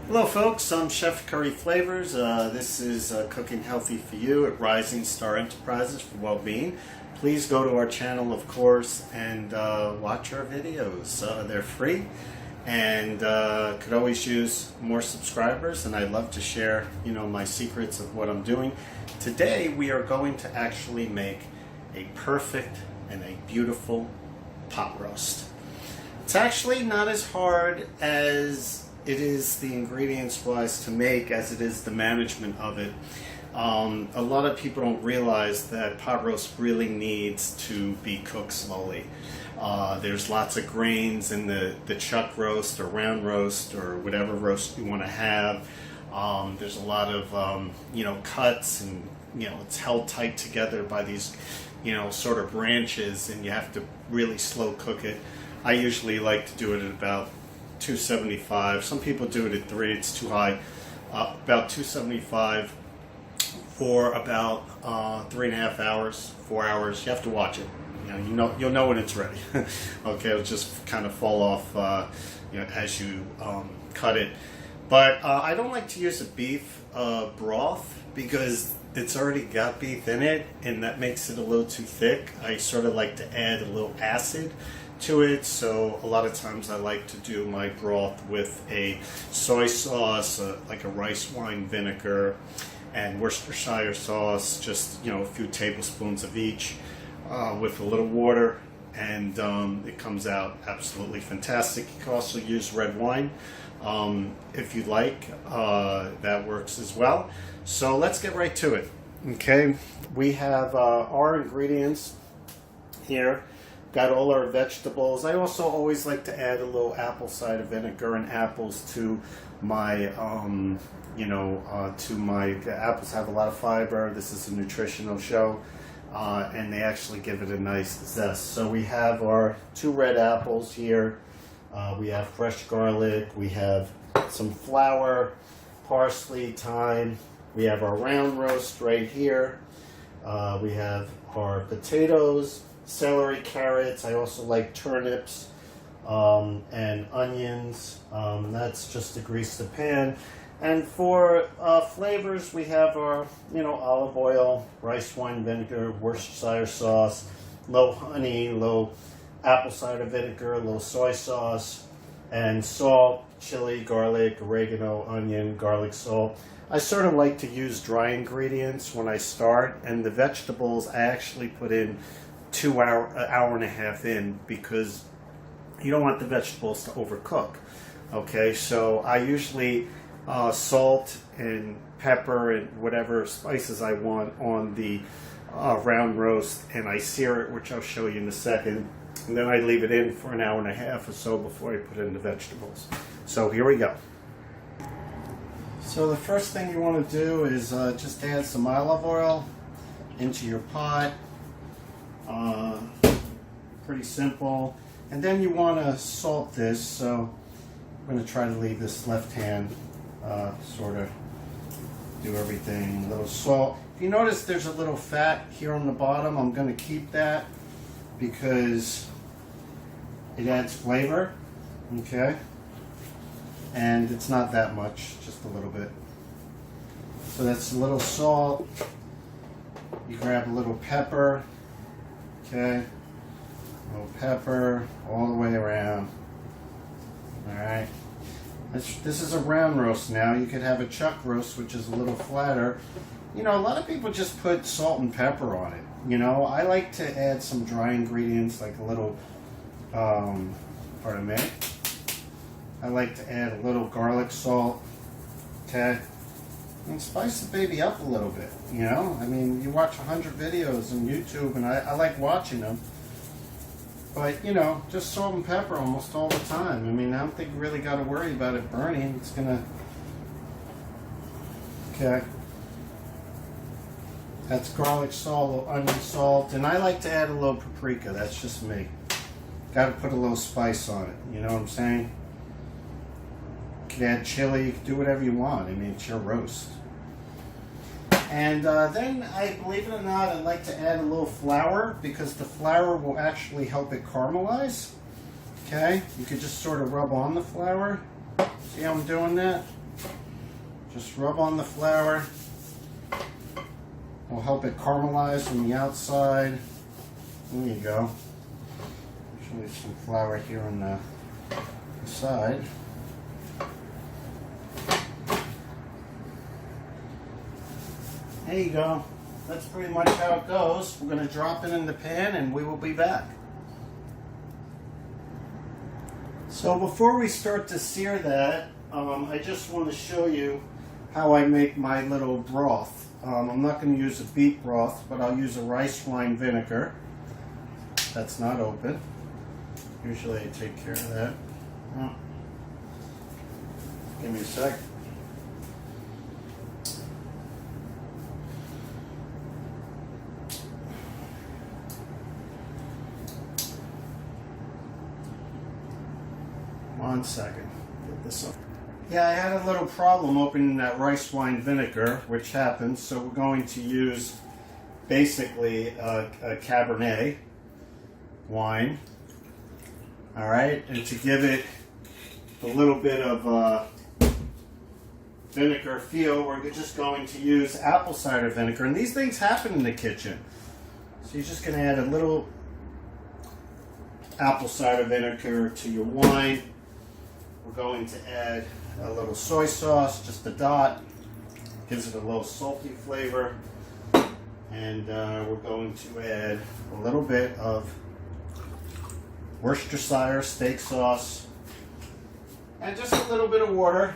Hello folks, I'm Chef Curry Flavors. This is Cooking Healthy for You at Rising Star Enterprises for Well-Being. Please go to our channel, of course, and watch our videos. They're free and could always use more subscribers, and I'd love to share, my secrets of what I'm doing. Today we are going to actually make a perfect and a beautiful pot roast. It's actually not as hard as it is the ingredients wise to make as it is the management of it. A lot of people don't realize that pot roast really needs to be cooked slowly. There's lots of grains in the chuck roast or round roast or whatever roast you want to have. There's a lot of cuts, and it's held tight together by these sort of branches, and you have to really slow cook it. I usually like to do it at about 275. Some people do it at 3. It's too high. About 275 for about 3.5 hours, 4 hours. You have to watch it. You'll know when it's ready. Okay, it'll just kind of fall off as you cut it. But I don't like to use a beef broth because it's already got beef in it, and that makes it a little too thick. I sort of like to add a little acid to it, so a lot of times I like to do my broth with a soy sauce, like a rice wine vinegar, and Worcestershire sauce, just a few tablespoons of each, with a little water, and it comes out absolutely fantastic. You can also use red wine if you like. That works as well. So let's get right to it. Okay, we have our ingredients here. Got all our vegetables. I also always like to add a little apple cider vinegar and apples to my, apples have a lot of fiber. This is a nutritional show, and they actually give it a nice zest. So we have our 2 red apples here. We have fresh garlic. We have some flour, parsley, thyme. We have our round roast right here. We have our potatoes, celery, carrots. I also like turnips and onions. That's just to grease the pan. And for flavors, we have our olive oil, rice wine vinegar, Worcestershire sauce, low honey, low apple cider vinegar, low soy sauce, and salt, chili, garlic, oregano, onion, garlic salt. I sort of like to use dry ingredients when I start, and the vegetables I actually put in an hour and a half in, because you don't want the vegetables to overcook. Okay, so I usually salt and pepper and whatever spices I want on the round roast, and I sear it, which I'll show you in a second, and then I leave it in for an hour and a half or so before I put in the vegetables. So here we go. So the first thing you want to do is just add some olive oil into your pot. Pretty simple. And then you want to salt this, so I'm going to try to leave this left hand sort of do everything. A little salt. If you notice there's a little fat here on the bottom, I'm going to keep that because it adds flavor. Okay, and it's not that much, just a little bit. So that's a little salt. You grab a little pepper. Okay, a little pepper all the way around. Alright, this is a round roast now. You could have a chuck roast, which is a little flatter. A lot of people just put salt and pepper on it. I like to add some dry ingredients, like a little, pardon me. I like to add a little garlic salt, okay, and spice the baby up a little bit, I mean, you watch 100 videos on YouTube, and I like watching them, but, just salt and pepper almost all the time. I mean, I don't think you really got to worry about it burning. It's going to, okay, that's garlic salt, a little onion salt, and I like to add a little paprika. That's just me. Got to put a little spice on it, you know what I'm saying? You can add chili, you can do whatever you want. I mean, it's your roast. And then, believe it or not, I like to add a little flour, because the flour will actually help it caramelize. Okay, you could just sort of rub on the flour. See how I'm doing that? Just rub on the flour. Will help it caramelize on the outside. There you go. Actually, some flour here on the side. There you go. That's pretty much how it goes. We're going to drop it in the pan and we will be back. So before we start to sear that, I just want to show you how I make my little broth. I'm not going to use a beet broth, but I'll use a rice wine vinegar. That's not open. Usually I take care of that. Oh. Give me a sec. One second. Get this up. Yeah, I had a little problem opening that rice wine vinegar, which happens, so we're going to use basically a Cabernet wine. Alright, and to give it a little bit of vinegar feel, we're just going to use apple cider vinegar. And these things happen in the kitchen. So you're just going to add a little apple cider vinegar to your wine. We're going to add a little soy sauce, just a dot, gives it a little salty flavor, and we're going to add a little bit of Worcestershire steak sauce, and just a little bit of water.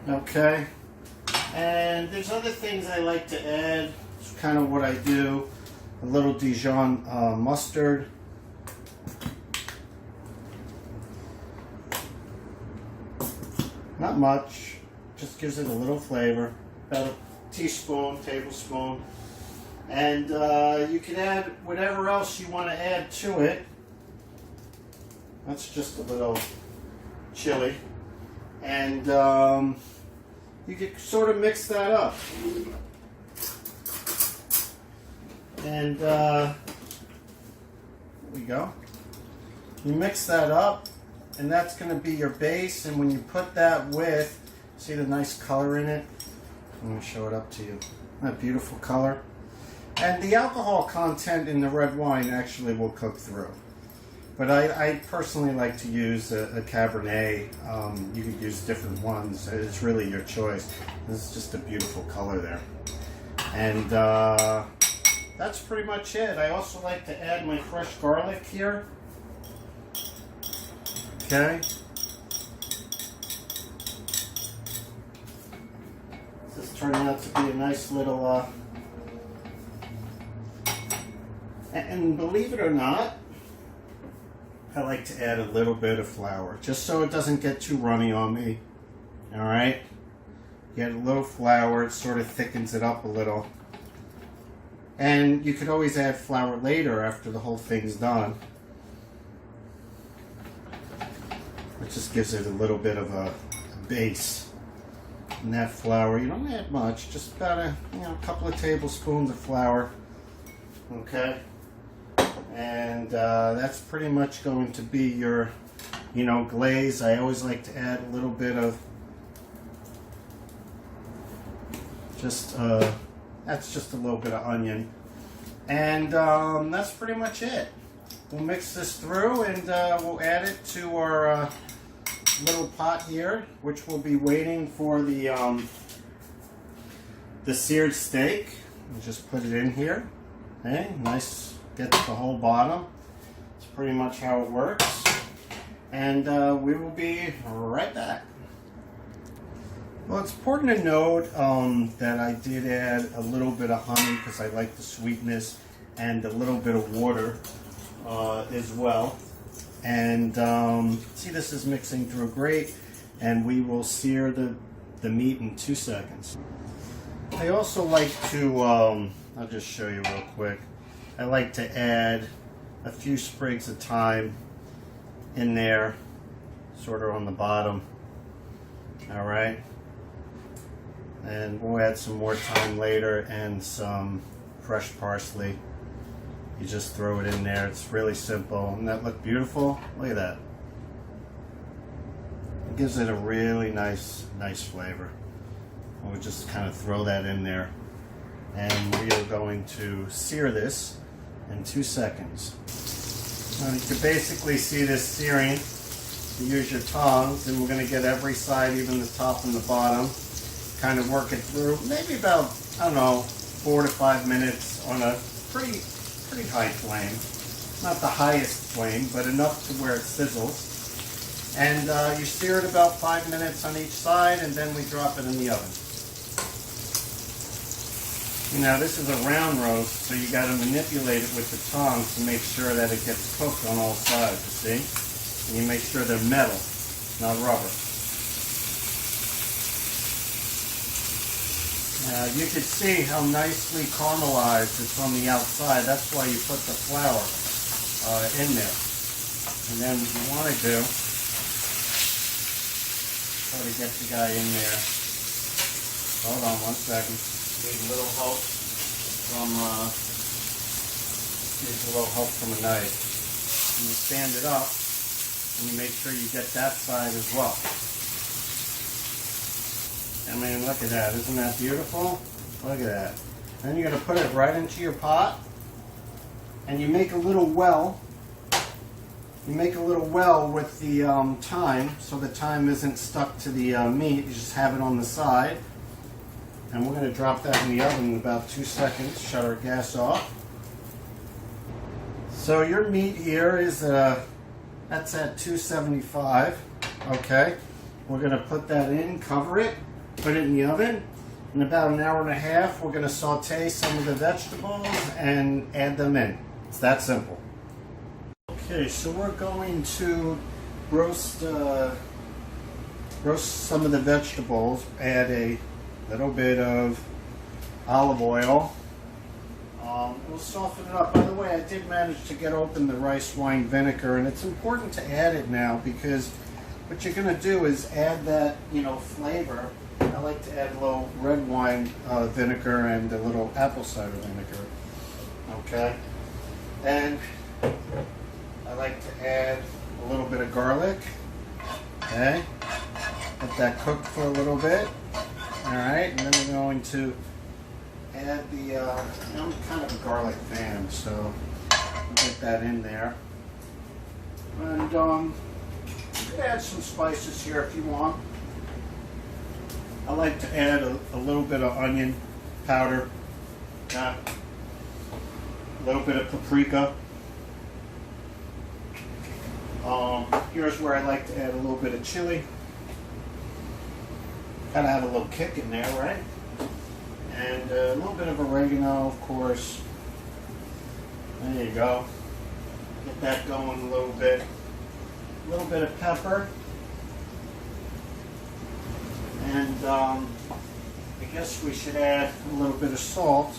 Okay, and there's other things I like to add. It's kind of what I do. A little Dijon mustard. Not much, just gives it a little flavor. About a teaspoon, tablespoon. And you can add whatever else you want to add to it. That's just a little chili. And you can sort of mix that up. And there we go. You mix that up. And that's going to be your base, and when you put that with, see the nice color in it? I'm going to show it up to you. That beautiful color. And the alcohol content in the red wine actually will cook through. But I personally like to use a Cabernet. You could use different ones. It's really your choice. This is just a beautiful color there. And that's pretty much it. I also like to add my fresh garlic here. Okay. This is turning out to be a nice little, and believe it or not, I like to add a little bit of flour, just so it doesn't get too runny on me. All right. Get a little flour, it sort of thickens it up a little. And you could always add flour later after the whole thing's done. It just gives it a little bit of a base. And that flour, you don't add much, just about a couple of tablespoons of flour. Okay, and that's pretty much going to be your, glaze. I always like to add a little bit of that's just a little bit of onion, and that's pretty much it. We'll mix this through, and we'll add it to our little pot here, which will be waiting for the seared steak. We'll just put it in here. Okay, nice, get the whole bottom. It's pretty much how it works. And we will be right back. Well, it's important to note that I did add a little bit of honey because I like the sweetness, and a little bit of water as well. And see, this is mixing through great, and we will sear the meat in 2 seconds. I also like to, I'll just show you real quick. I like to add a few sprigs of thyme in there, sort of on the bottom. All right. And we'll add some more thyme later, and some fresh parsley. You just throw it in there. It's really simple. Doesn't that look beautiful? Look at that. gives it a really nice flavor. We'll just kind of throw that in there. And we are going to sear this in 2 seconds. Now you can basically see this searing. You use your tongs, and we're going to get every side, even the top and the bottom. Kind of work it through. Maybe about, I don't know, 4 to 5 minutes on a pretty high flame. Not the highest flame, but enough to where it sizzles. And you sear it about 5 minutes on each side, and then we drop it in the oven. Now this is a round roast, so you got to manipulate it with the tongs to make sure that it gets cooked on all sides, you see? And you make sure they're metal, not rubber. You can see how nicely caramelized it's on the outside. That's why you put the flour in there. And then what you want to do, try to get the guy in there. Hold on 1 second. Need a little help from a knife. And you stand it up, and you make sure you get that side as well. I mean, look at that. Isn't that beautiful? Look at that. Then you're going to put it right into your pot, and you make a little well. You make a little well with the thyme, so the thyme isn't stuck to the meat. You just have it on the side. And we're going to drop that in the oven in about 2 seconds. Shut our gas off. So your meat here is, that's at 275. Okay. We're going to put that in, cover it, put it in the oven. In about an hour and a half, we're going to saute some of the vegetables and add them in. It's that simple. Okay, so we're going to roast some of the vegetables. Add a little bit of olive oil. We'll soften it up. By the way, I did manage to get open the rice wine vinegar, and it's important to add it now because what you're going to do is add that, flavor. I like to add a little red wine vinegar and a little apple cider vinegar. Okay, and I like to add a little bit of garlic. Okay, let that cook for a little bit. Alright, and then we're going to add the, I'm kind of a garlic fan, so we'll get that in there. And you can add some spices here if you want. I like to add a little bit of onion powder, a little bit of paprika. Here's where I like to add a little bit of chili. Gotta have a little kick in there, right? And a little bit of oregano, of course. There you go. Get that going a little bit. A little bit of pepper. And I guess we should add a little bit of salt.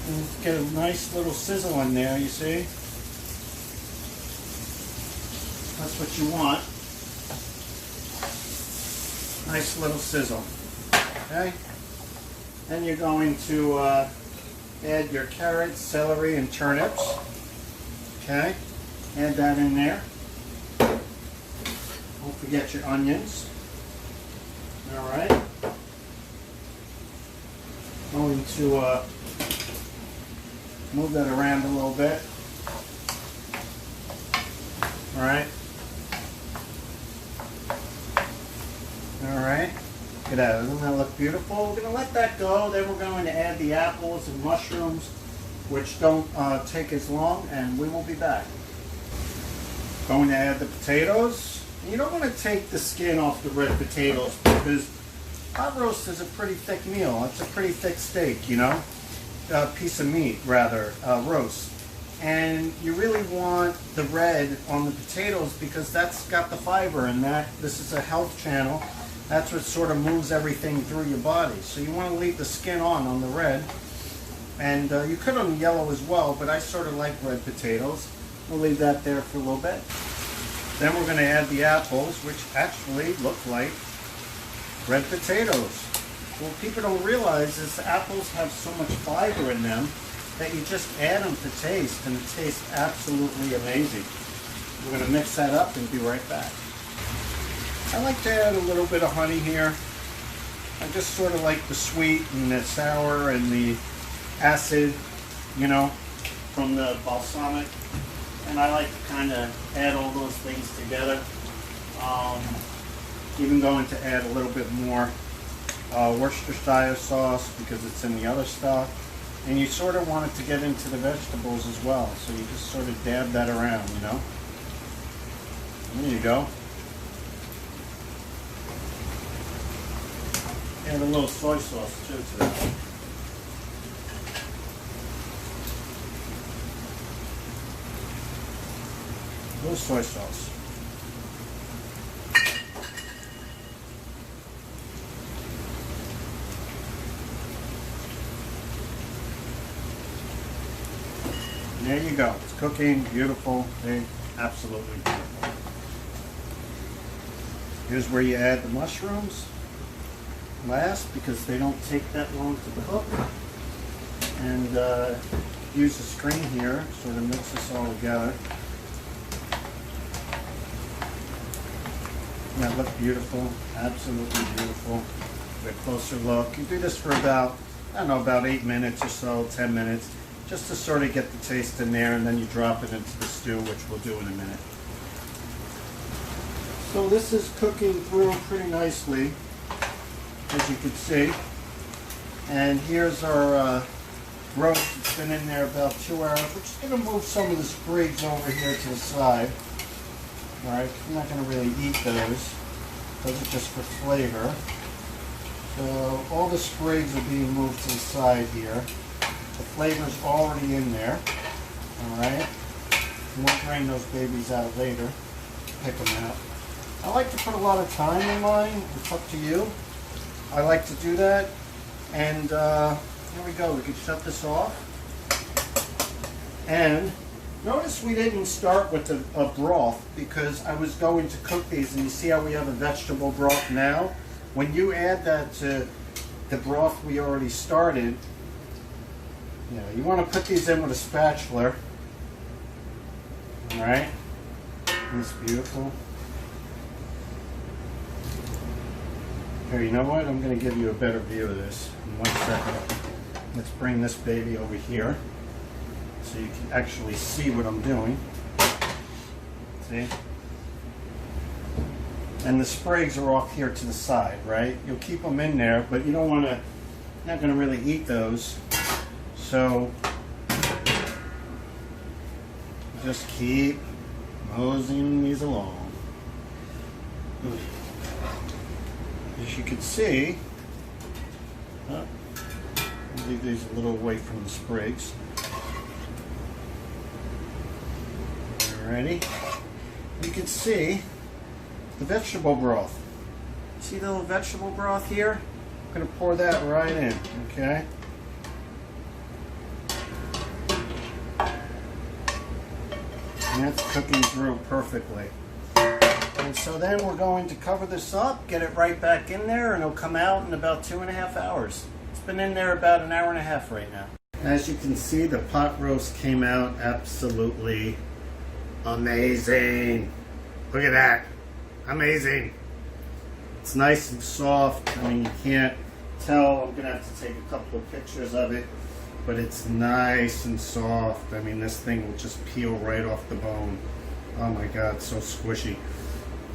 And get a nice little sizzle in there, you see? That's what you want. Nice little sizzle. Okay? Then you're going to add your carrots, celery, and turnips. Okay? Add that in there. Don't forget your onions. Alright. Going to move that around a little bit. Alright. Alright. Look at that. Doesn't that look beautiful? We're going to let that go. Then we're going to add the apples and mushrooms, which don't take as long, and we will be back. Going to add the potatoes. You don't want to take the skin off the red potatoes because pot roast is a pretty thick meal. It's a pretty thick steak, piece of meat, rather, roast. And you really want the red on the potatoes because that's got the fiber, and this is a health channel. That's what sort of moves everything through your body. So you want to leave the skin on the red. And you could on the yellow as well, but I sort of like red potatoes. We'll leave that there for a little bit. Then we're going to add the apples, which actually look like red potatoes. What people don't realize is apples have so much fiber in them that you just add them to taste, and it tastes absolutely amazing. We're going to mix that up and be right back. I like to add a little bit of honey here. I just sort of like the sweet and the sour and the acid, you know, from the balsamic. And I like to kind of add all those things together. Even going to add a little bit more Worcestershire sauce because it's in the other stuff. And you sort of want it to get into the vegetables as well. So you just sort of dab that around, you know. There you go. Add a little soy sauce too to that. A little soy sauce. And there you go. It's cooking, beautiful, big, absolutely beautiful. Here's where you add the mushrooms last because they don't take that long to cook. And use the screen here, sort of mix this all together. That looked beautiful, absolutely beautiful. A closer look. You do this for about, I don't know, about 8 minutes or so, 10 minutes, just to sort of get the taste in there, and then you drop it into the stew, which we'll do in a minute. So this is cooking through pretty nicely, as you can see. And here's our roast. It's been in there about 2 hours. We're just going to move some of the sprigs over here to the side. Alright, I'm not going to really eat those. Those are just for flavor. So all the sprigs are being moved to the side here. The flavor's already in there. Alright. We'll drain those babies out later. Pick them out. I like to put a lot of thyme in mine. It's up to you. I like to do that. And here we go. We can shut this off. And notice we didn't start with a broth because I was going to cook these, and you see how we have a vegetable broth now? When you add that to the broth we already started, you want to put these in with a spatula. Alright? It's beautiful. Here, you know what? I'm going to give you a better view of this in 1 second. Let's bring this baby over here so you can actually see what I'm doing. See? And the sprigs are off here to the side, right? You'll keep them in there, but you don't want to, you're not going to really eat those. So just keep moseying these along. As you can see, leave these a little away from the sprigs. Alrighty. You can see the vegetable broth. See the little vegetable broth here? I'm going to pour that right in, okay? And that's cooking through perfectly. And so then we're going to cover this up, get it right back in there, and it'll come out in about 2.5 hours. It's been in there about 1.5 hours right now. As you can see, the pot roast came out absolutely amazing. Look at that. Amazing. It's nice and soft. I mean, you can't tell. I'm going to have to take a couple of pictures of it. But it's nice and soft. I mean, this thing will just peel right off the bone. Oh my God, so squishy.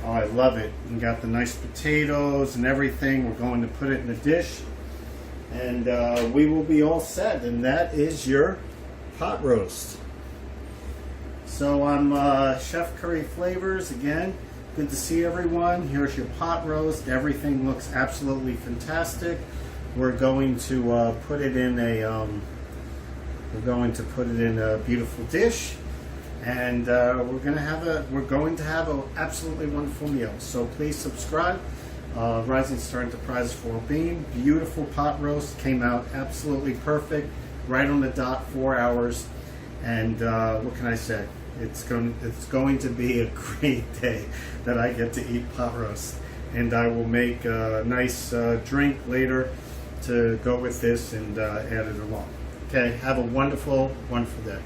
Oh, I love it. We got the nice potatoes and everything. We're going to put it in a dish. And we will be all set. And that is your pot roast. So I'm Chef Curry Flavors again. Good to see everyone. Here's your pot roast. Everything looks absolutely fantastic. We're going to put it in a beautiful dish, and we're going to have an absolutely wonderful meal. So please subscribe. Rising Star Enterprises for Bean. Beautiful pot roast, came out absolutely perfect, right on the dot, 4 hours. And what can I say? It's going to be a great day that I get to eat pot roast, and I will make a nice drink later to go with this and add it along. Okay, have a wonderful, wonderful day.